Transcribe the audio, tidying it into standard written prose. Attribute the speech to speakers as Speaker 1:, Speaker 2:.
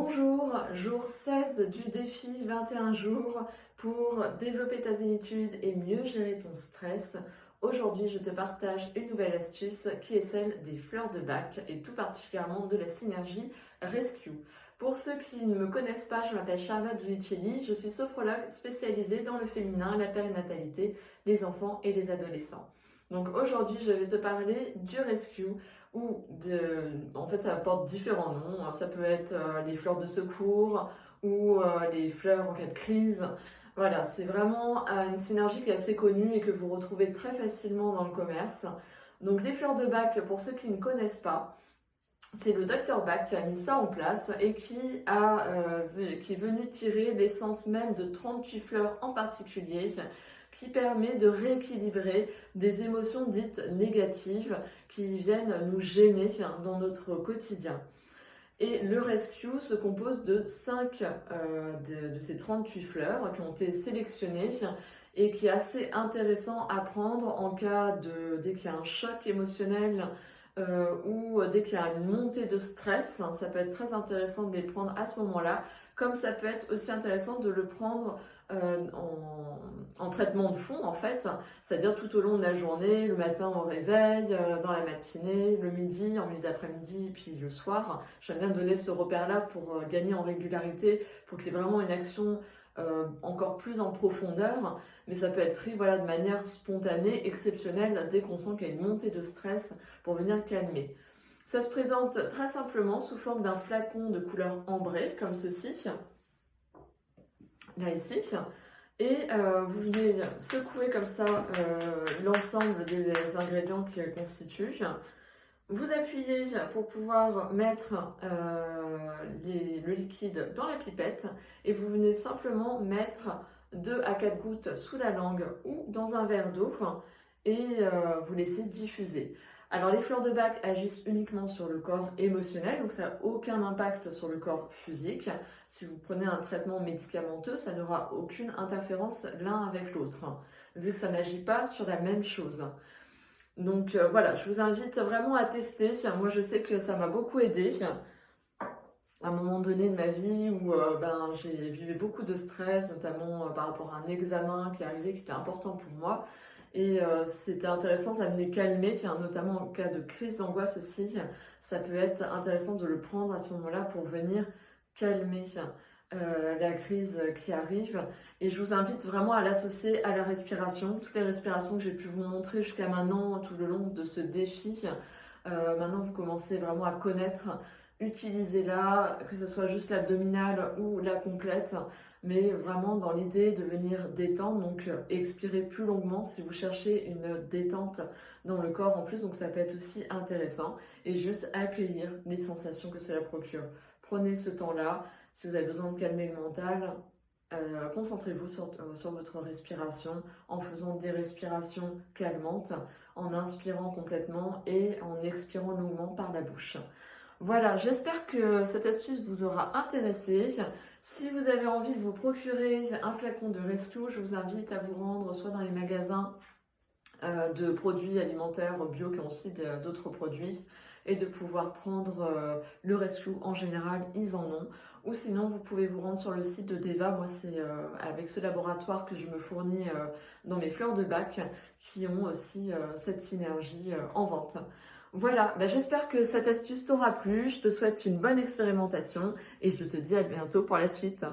Speaker 1: Bonjour, jour 16 du défi 21 jours pour développer ta zénitude et mieux gérer ton stress. Aujourd'hui, je te partage une nouvelle astuce qui est celle des fleurs de Bach et tout particulièrement de la synergie Rescue. Pour ceux qui ne me connaissent pas, je m'appelle Charlotte Dulicelli, je suis sophrologue spécialisée dans le féminin, la périnatalité, les enfants et les adolescents. Donc aujourd'hui, je vais te parler du Rescue en fait, ça porte différents noms. Ça peut être les fleurs de secours ou les fleurs en cas de crise. Voilà, c'est vraiment une synergie qui est assez connue et que vous retrouvez très facilement dans le commerce. Donc les fleurs de Bach, pour ceux qui ne connaissent pas, c'est le docteur Bach qui a mis ça en place et qui est venu tirer l'essence même de 38 fleurs en particulier, qui permet de rééquilibrer des émotions dites négatives qui viennent nous gêner dans notre quotidien. Et le Rescue se compose de 5 de ces 38 fleurs qui ont été sélectionnées et qui est assez intéressant à prendre en cas dès qu'il y a un choc émotionnel ou dès qu'il y a une montée de stress. Ça peut être très intéressant de les prendre à ce moment-là, comme ça peut être aussi intéressant de le prendre en traitement de fond en fait, c'est-à-dire tout au long de la journée, le matin au réveil, dans la matinée, le midi, en milieu d'après-midi, puis le soir. J'aime bien donner ce repère-là pour gagner en régularité, pour qu'il y ait vraiment une action encore plus en profondeur, mais ça peut être pris voilà, de manière spontanée, exceptionnelle, dès qu'on sent qu'il y a une montée de stress pour venir calmer. Ça se présente très simplement sous forme d'un flacon de couleur ambrée, comme ceci, là ici, et vous venez secouer comme ça l'ensemble des ingrédients qui le constituent. Vous appuyez pour pouvoir mettre le liquide dans la pipette et vous venez simplement mettre 2 à 4 gouttes sous la langue ou dans un verre d'eau et vous laissez diffuser. Alors les fleurs de Bach agissent uniquement sur le corps émotionnel, donc ça n'a aucun impact sur le corps physique. Si vous prenez un traitement médicamenteux, ça n'aura aucune interférence l'un avec l'autre, vu que ça n'agit pas sur la même chose. Donc voilà, je vous invite vraiment à tester. Moi je sais que ça m'a beaucoup aidé à un moment donné de ma vie où j'ai vécu beaucoup de stress, notamment par rapport à un examen qui arrivait, qui était important pour moi. Et c'était intéressant, ça venait calmer, notamment en cas de crise d'angoisse aussi. Ça peut être intéressant de le prendre à ce moment-là pour venir calmer la crise qui arrive. Et je vous invite vraiment à l'associer à la respiration. Toutes les respirations que j'ai pu vous montrer jusqu'à maintenant, tout le long de ce défi, maintenant vous commencez vraiment à connaître. Utilisez-la, que ce soit juste l'abdominale ou la complète, mais vraiment dans l'idée de venir détendre, donc expirer plus longuement si vous cherchez une détente dans le corps en plus, donc ça peut être aussi intéressant, et juste accueillir les sensations que cela procure. Prenez ce temps-là, si vous avez besoin de calmer le mental, concentrez-vous sur votre respiration en faisant des respirations calmantes, en inspirant complètement et en expirant longuement par la bouche. Voilà, j'espère que cette astuce vous aura intéressé. Si vous avez envie de vous procurer un flacon de Rescue, je vous invite à vous rendre soit dans les magasins de produits alimentaires bio qui ont aussi d'autres produits et de pouvoir prendre le Rescue en général, ils en ont. Ou sinon, vous pouvez vous rendre sur le site de Deva. Moi, c'est avec ce laboratoire que je me fournis dans mes fleurs de Bach qui ont aussi cette synergie en vente. Voilà, j'espère que cette astuce t'aura plu, je te souhaite une bonne expérimentation et je te dis à bientôt pour la suite.